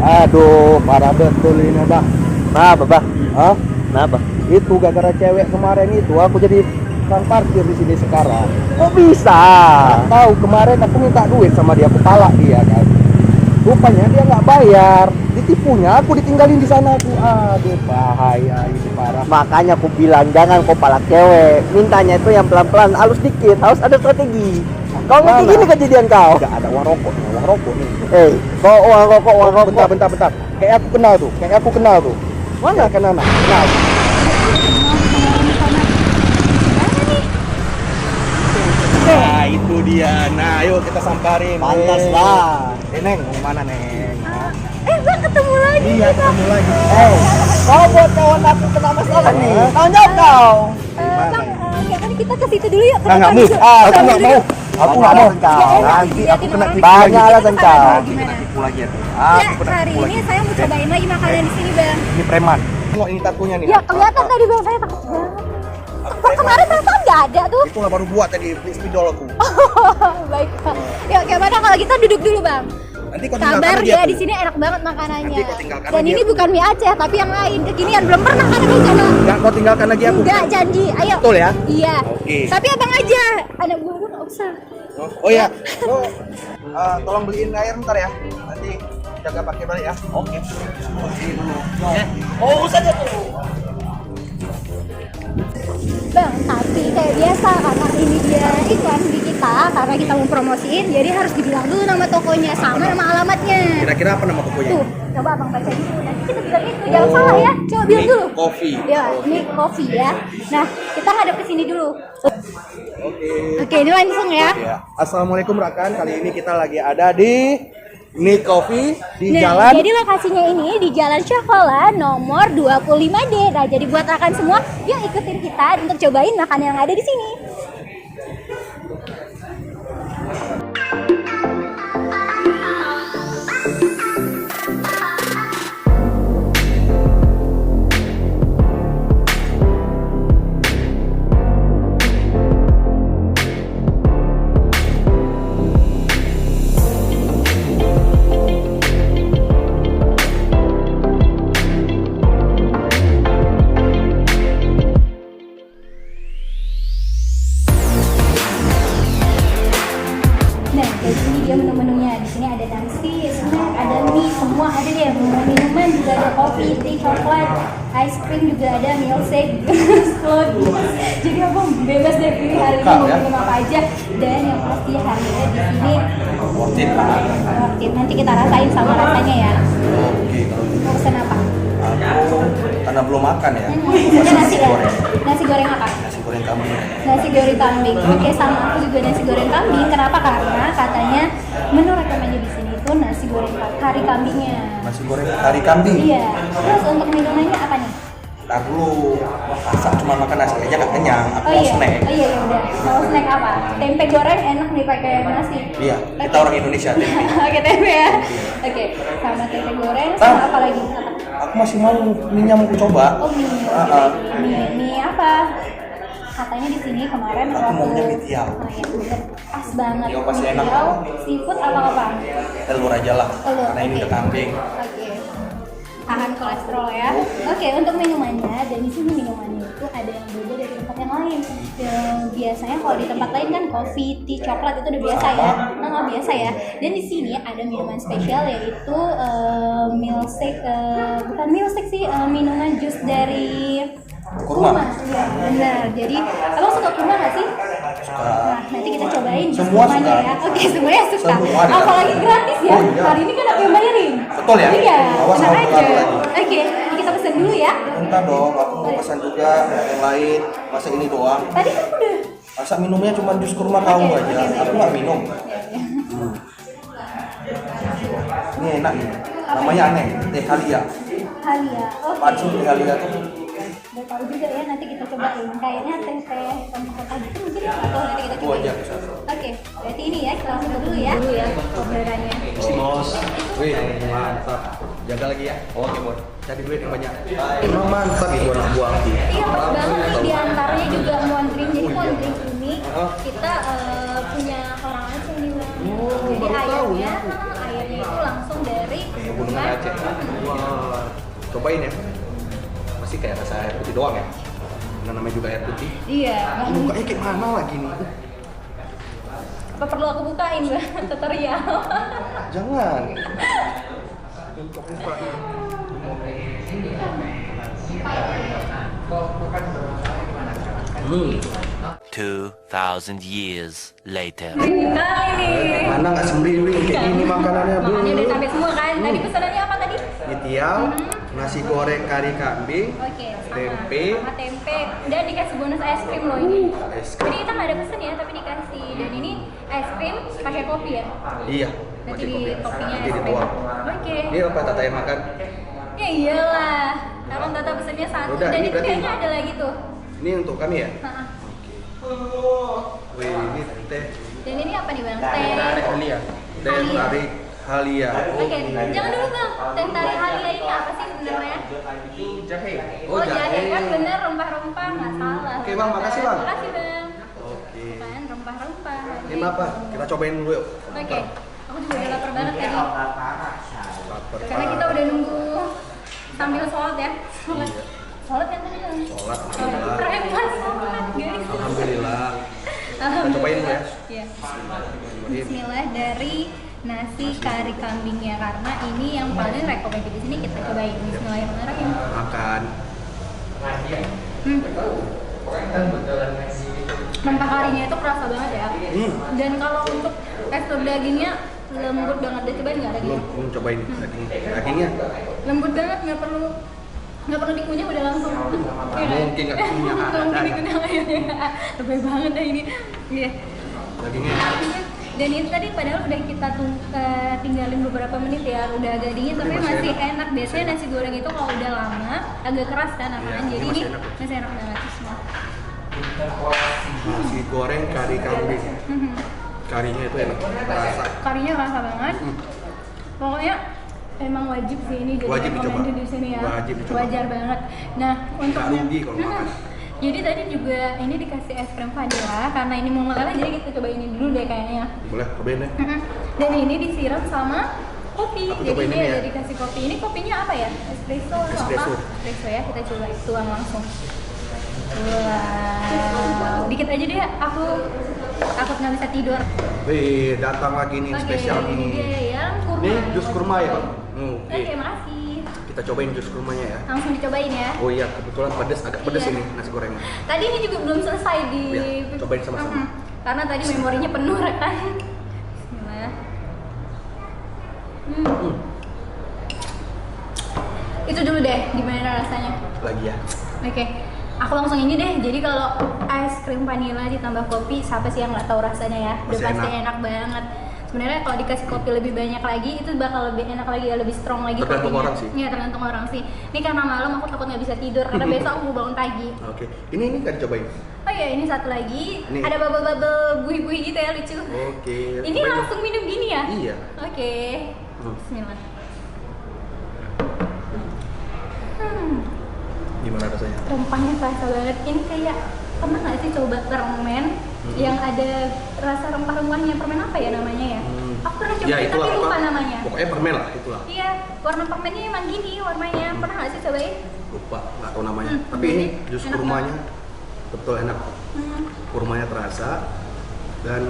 Aduh, parah betul ini bang. Kenapa bang? Hah? Kenapa? Itu gara-gara cewek kemarin itu aku jadi tukang parkir di sini sekarang. Kok bisa? Nggak tahu, kemarin aku minta duit sama dia, aku palak dia kan. Rupanya dia nggak bayar, ditipunya aku ditinggalin di sana aku. Aduh, bahaya ini parah. Makanya aku bilang jangan kau palak cewek. Mintanya itu yang pelan-pelan, halus dikit, harus ada strategi. Kau ngerti Mana? gini kejadian kau? Nggak ada uang rokok nih. Kau uang rokok. Bentar. Kayak aku kenal tuh. Mana kan anak? Kenal. Nah, itu dia. Nah, ayo kita samperin. Pantas Neng. lah. Neng, mau mana Neng? Hah? Bang, ketemu lagi. Iya, ketemu lagi. Kau buat kawan aku kena masalah nih. Hah? Tanggung jawab kau. Bang, kayaknya kita ke situ dulu yuk. Nggak mau. Aku nggak mau. Aku nggak mau. Nanti aku kena tipu Banyak lagi. alasan kau. Gimana? Tipu lagi ya. Ya, hari ini saya mau cobain lagi makanan di sini, Bang. Ini preman. Tengok ini tatunya nih. Ya, kelihatan tadi Bang, saya takut banget. Kemarin perasaan nggak ada tuh. Itu lah baru buat tadi spidol aku. Baik, Bang. Yuk, gimana kalau kita duduk dulu, Bang? Nanti kau tinggalkan Kabar lagi ya, aku. di sini enak banget makanannya. Nanti kau tinggalkan Dan lagi ini aku. bukan mie Aceh, tapi yang lain. Kekinian belum pernah kan ada rencana. Enggak, kau tinggalkan lagi aku. Enggak, janji. Ayo. Betul ya? Iya. Oke. Tapi abang aja. Anak gue nggak usah. Oh iya, lo tolong beliin air bentar ya. Nanti jaga pakai balik ya. Oke. Oh, saja tuh. Bang, tapi kayak biasa karena ini dia iklan di kita, karena kita mau promosiin, jadi harus dibilang dulu nama tokonya sama nama alamatnya. Kira-kira apa nama tokonya? Tuh, coba abang baca dulu. Nanti kita bilang itu, jangan salah ya. Coba bilang Nick dulu. Coffee. Ya, ini coffee ya. Nah, kita ngadep ke sini dulu. Oke. Oke, ini langsung ya. Ya. Assalamualaikum rekan. Kali ini kita lagi ada di Nick Coffee di Nah, jalan. jadi lokasinya ini di Jalan Syakola nomor 25D. Nah, jadi buat rekan semua, yuk ikutin kita untuk cobain makanan yang ada di sini. Nah, kayak gini dia menu-menunya. Di sini ada nasi, snack, ada mie, semua ada deh. Minuman juga ada kopi, teh, coklat, ice cream juga ada, milkshake, slot. Jadi abang bebas deh pilih hari ini mau minum apa aja. Dan yang pasti harganya di sini Worth it lah. worth it. Nanti kita rasain sama rasanya ya. Oke, kalau gitu. Mau pesen apa? Aku karena belum makan ya. Ada nasi ya? Nasi goreng apa? Nasi goreng kambing. Nasi goreng kambing. Oke, sama aku juga nasi goreng kambing. Kenapa? Karena katanya menu rekomendasi di sini itu nasi goreng kari kambingnya. Nasi goreng kari kambing. Iya. Terus untuk minumannya apa nih? Ntar dulu, masa cuma makan nasi aja gak kenyang. Aku Oh mau iya. snack. Oh iya, ya udah. Mau snack apa? Tempe goreng enak nih pakai nasi. Iya, kita orang Indonesia. Tempe. Oke, tempe ya. Oke, sama tempe goreng sama apa lagi? Aku masih mau minyak mau coba. Oh, mie. Mie apa? Katanya di sini kemarin Aku maunya mie tiaw. Oh iya, bener. Pas banget. Tiaw pasti Mie enak. tiaw, seafood apa? Telur aja lah. Telur, Karena ini oke. udah kambing. Oke. Tahan kolesterol ya. Oke, untuk minumannya, dan di sini minumannya itu ada yang beda dari tempat yang lain. Yang biasanya kalau di tempat lain kan kopi, teh, coklat itu udah biasa ya. Nah, biasa ya. Dan di sini ada minuman spesial yaitu milkshake, bukan milkshake sih, minuman jus dari Kurma. Iya, benar. Jadi, abang suka kurma nggak sih? Nah, nanti kita cobain jus Semua kurmanya suka. ya. Oke, semuanya suka. Semua ada. Apalagi gratis ya. Oh, iya. Hari ini kan aku yang bayarin. Betul ya? Iya, Awas tenang sama aja. aku lagi. Oke, ini kita pesen dulu ya. Bentar dong, aku mau pesan juga yang lain. Masa ini doang. Tadi kan udah. Masa minumnya cuma jus kurma kau Oke, aja. oke. Aku nggak minum. Ini enak nih. Namanya aneh, teh halia. Halia. Oke. Apaan sih teh halia tuh? Udah tahu juga ya, nanti kita cobain. Kayaknya teh kota gitu mungkin ya. Atau nanti kita Aku cobain. aja pesan. Oke, berarti ini ya, kita langsung dulu ya. Orderannya. Bos, wih mantap. Jaga lagi ya. Oke bos. Cari duit yang banyak. Emang mantap itu anak buah. Iya, pas banget nih, diantaranya juga Moan Drink. Jadi Moan Drink ini kita punya orang Aceh nih Bang. Jadi ayamnya itu langsung dari Gimana Aceh? Wah, cobain ya. Masih kayak rasa air putih doang ya. Karena namanya juga air putih. Iya. Ini bukanya kayak mana lagi nih? Apa perlu aku bukain Bang? Tutorial. Jangan. Untuk buka ini. 2,000 years later. Kali nih. Mana nggak sembriwing kayak gini makanannya Bu? Makannya udah sampai semua kan? Tadi pesanannya apa tadi? Mitiau, nasi goreng kari kambing, Oke, tempe. sama tempe. Dan dikasih bonus es krim loh ini. Es krim. Jadi kita nggak ada pesen ya, tapi dikasih. Dan ini es krim pakai kopi ya. Iya. Nanti pakai di kopi. toppingnya Nanti es krim. dituang. Oke. Ini apa Tata yang makan? Ya iyalah. Kalau Tata pesennya satu. Udah, Dan ini itu berarti- kayaknya ada lagi tuh. Ini untuk kami ya? Ha-ha. Wih, ini teh. Dan ini apa nih Bang? Teh Teh. Halia. Teh Halia. tarik Halia. Oke, jangan dulu Bang. Teh tarik halia ini apa sih sebenarnya? Jahe. Oh, jahe kan bener rempah-rempah, nggak salah. Oke, Bang, makasih, Bang. Makasih Bang. Oke. Kan rempah-rempah. Ini apa? Kita cobain dulu yuk. Oke, aku juga udah lapar banget tadi. Lapar. Karena kita udah nunggu sambil sholat ya. Sholat. Sholat yang tadi Bang. Sholat, Oh, alhamdulillah. keren banget sholat guys. Alhamdulillah. Alhamdulillah. cobain dulu ya. Iya. Bismillah dari nasi kari kambingnya karena ini yang paling rekomendasi di sini kita cobain. Bismillahirrahmanirrahim. Makan. Rempah karinya itu kerasa banget ya. Dan kalau untuk tekstur dagingnya lembut banget. Dia cobain nggak dagingnya? Belum cobain dagingnya. Lembut banget, nggak perlu dikunyah udah langsung. Iya kan? Mungkin nggak punya Nggak mungkin ada. dikunyah akhirnya. Lebih banget dah ini. Iya. Dagingnya. Dan ini tadi padahal udah kita tinggalin beberapa menit ya, udah agak dingin tapi Masih masih enak. enak. Biasanya nasi goreng itu kalau udah lama agak keras kan apaan. Iya, Jadi ini ini masih enak. masih enak banget semua. Nasi goreng kari kambing. Karinya itu enak. Rasa. Karinya rasa banget. Pokoknya emang wajib sih ini jadi Wajib dicoba. recommended di sini ya. Wajib dicoba. Wajar banget. Nah, untuk Nggak rugi kalau makan. Jadi tadi juga ini dikasih es krim vanilla karena ini mau meleleh jadi kita coba ini dulu deh kayaknya. Boleh cobain deh. Dan ini disiram sama kopi. Aku Jadi cobain dia ini ya. ada dikasih kopi. Ini kopinya apa ya? Espresso atau Espresso. apa? Espresso ya. Kita coba tuang langsung. Wah, dikit aja deh. Aku takut nggak bisa tidur. Wih, datang lagi nih spesial ini nih. dia yang kurma. Ini jus kurma ya, Bang? Oke, makasih. Kita cobain jus kurmanya ya. Langsung dicobain ya. Oh iya, kebetulan pedes, agak pedes Iya. ini nasi gorengnya. Tadi ini juga belum selesai di. Ya, cobain sama-sama. Karena tadi memorinya penuh rekan. Bismillah. Itu dulu deh, gimana rasanya? Lagi ya. Oke, aku langsung ini deh. Jadi kalau es krim vanilla ditambah kopi, siapa sih yang nggak tahu rasanya ya? Udah Pasti pasti enak. enak banget. Sebenarnya kalau dikasih kopi lebih banyak lagi, itu bakal lebih enak lagi ya, lebih strong lagi. Tergantung kopinya. orang sih. Iya, tergantung orang sih. Ini karena malam aku takut nggak bisa tidur karena besok aku mau bangun pagi. Oke. Ini kan dicobain. Oh iya, ini satu lagi. Nih. Ada bubble-bubble buih-buih gitu ya, lucu. Oke. Ini cobain. langsung minum gini ya? Iya. Oke. Bismillah. Gimana rasanya? Rempahnya kerasa banget. Ini kayak pernah nggak sih coba permen yang ada rasa rempah-rempahnya? Permen apa ya namanya ya? Aku pernah coba Ya, tapi itulah lupa apa? namanya. Pokoknya permen lah, itulah. Iya, warna permennya emang gini warnanya. Pernah nggak sih cobain? Lupa, nggak tahu namanya. Tapi jadi ini jus enak kurmanya betul enak. Hmm. Kurmanya terasa dan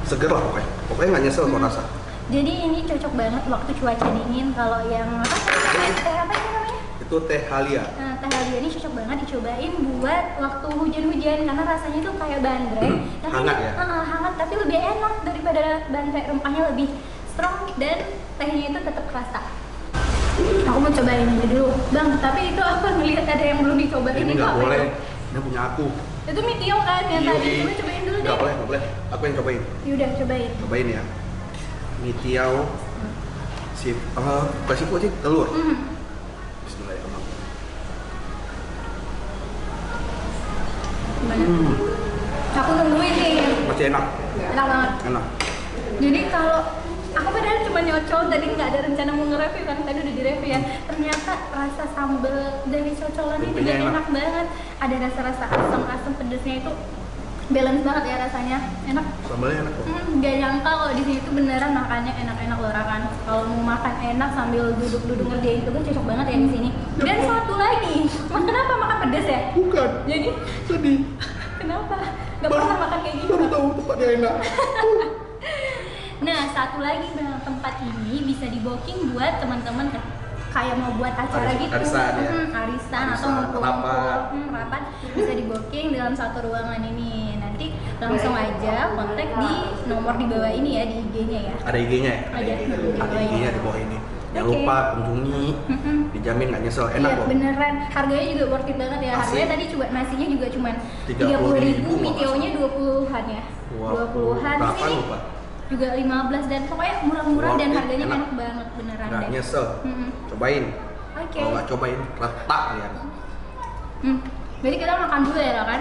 seger lah pokoknya. Pokoknya nggak nyesel kok rasa. Jadi ini cocok banget waktu cuaca dingin. Kalau yang apa? Teh apa itu namanya? Itu teh Halia. Nah, teh halia ini cocok banget dicobain buat waktu hujan-hujan karena rasanya tuh kayak bandrek. Tapi Hangat ya? hangat tapi lebih enak daripada bandrek, rempahnya lebih strong dan tehnya itu tetap kerasa. Aku mau cobain aja dulu, Bang. Tapi itu aku ngelihat ada yang belum dicobain. Ini itu nggak apa boleh. itu? Ini punya aku. Itu mie tio kan yang Iya, tadi. iya. Coba cobain dulu deh. Nggak boleh, nggak boleh. Aku yang cobain. Yaudah cobain. Cobain ya. Mie tiao. Kasih kok sih telur. Bismillahirrahmanirrahim. Gimana? Aku nungguin nih. Masih enak. Enak banget. Enak. Jadi kalau aku padahal cuma nyocol tadi nggak ada rencana mau nge-review kan tadi udah di-review ya. Ternyata rasa sambal dari cocolan ini juga Tempenya enak. enak banget. Ada rasa-rasa asam-asam pedesnya itu balance banget ya rasanya, enak. Sambalnya enak kok. Gak nyangka kalau di sini tuh beneran makannya enak-enak loh Rakan. Kalau mau makan enak sambil duduk-duduk ngerjain tugas cocok banget ya di sini. Dan satu lagi, Mas kenapa makan pedas ya? Bukan. Jadi Sedih. kenapa? Gak pernah makan kayak gitu. Baru tahu tempatnya enak. Nah, satu lagi tempat ini bisa di booking buat teman-teman kayak mau buat acara gitu, Arisan ya? Arisan atau Arisan, ngumpul-ngumpul, rapat bisa di booking dalam satu ruangan ini. Nanti langsung aja kontak di nomor di bawah ini ya, di IG-nya ya. Ada IG-nya ya? Ada. Ada IG-nya di bawah ini. Jangan Oke. lupa kunjungi, dijamin nggak nyesel, enak Iya kok. beneran, harganya juga worth it banget ya. Asli. Harganya tadi coba nasinya juga cuman 30.000, 30.000, videonya 20-an ya. Wah, 20-an berapa sih. lupa? Juga 15 dan pokoknya murah-murah Worth dan it, harganya enak. enak banget beneran Nggak deh. nyesel. Mm-mm. Cobain. Oke. Kalau nggak cobain, retak ya. Jadi kita makan dulu ya kan?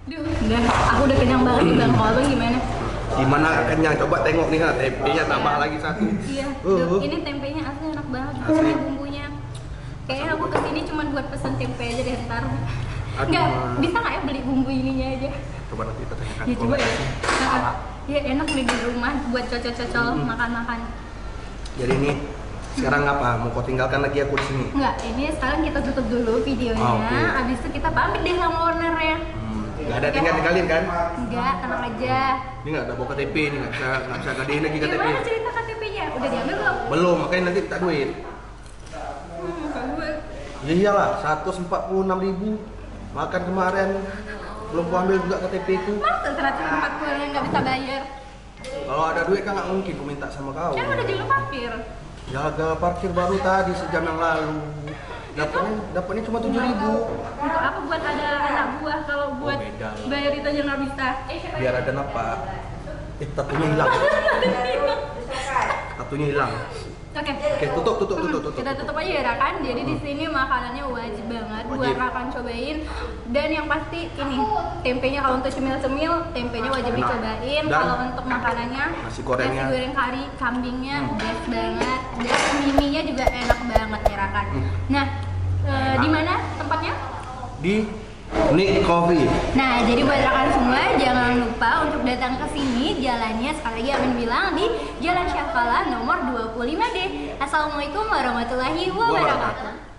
Duh, udah, aku udah kenyang banget nih Bang. Kalau Abang gimana? Gimana kenyang? Coba tengok nih, tempenya tambah lagi satu. Iya, duh, ini tempenya asli enak banget. Asli. Bumbunya. Kayaknya aku kesini cuma buat pesen tempe aja deh ntar. Aduh, Nggak, Ma. bisa nggak ya beli bumbu ininya aja? Coba nanti kita tanyakan. Ya Kalau coba ya. nggak, Iya enak nih di rumah buat cocol-cocol makan-makan. Jadi ini sekarang apa? Mau kau tinggalkan lagi aku di sini? Enggak, ini sekarang kita tutup dulu videonya. Oh, oke. Abis itu kita pamit deh sama ownernya. Nggak ada tinggalin kan? Enggak, tenang aja. Ini nggak ada bawa KTP, ini nggak bisa gadein lagi KTP. Gimana cerita KTP-nya? Udah diambil belum? Belum, makanya nanti tak duit. Kalau gue Ya iyalah, 146.000 makan kemarin belum ku ambil juga KTP ku. masa 140 yang nggak bisa bayar? Kalau ada duit kan nggak mungkin ku minta sama kau. Kan udah jalur parkir. Jaga parkir baru tadi sejam yang lalu. Dapatnya cuma 7.000. Untuk apa buat ada anak buah kalau buat beda lah. bayar itu aja nggak bisa? Biar ada apa? Tatunya hilang. Tatunya hilang. Oke. Oke, tutup. Kita tutup aja ya Rakan. Jadi di sini makanannya wajib banget buat Wajib. Rakan cobain. Dan yang pasti ini tempenya kalau untuk cemil-cemil, tempenya wajib Enak. dicobain. Dan Kalau untuk makanannya, nasi gorengnya. nasi goreng kari kambingnya best banget. Dan miminya juga enak banget ya Rakan. Nah, di mana tempatnya? Di Nick Coffee. Nah, jadi buat rekan semua jangan lupa untuk datang ke sini. Jalannya sekali lagi Amin bilang di Jalan Syafala nomor 25D. Assalamualaikum warahmatullahi wabarakatuh.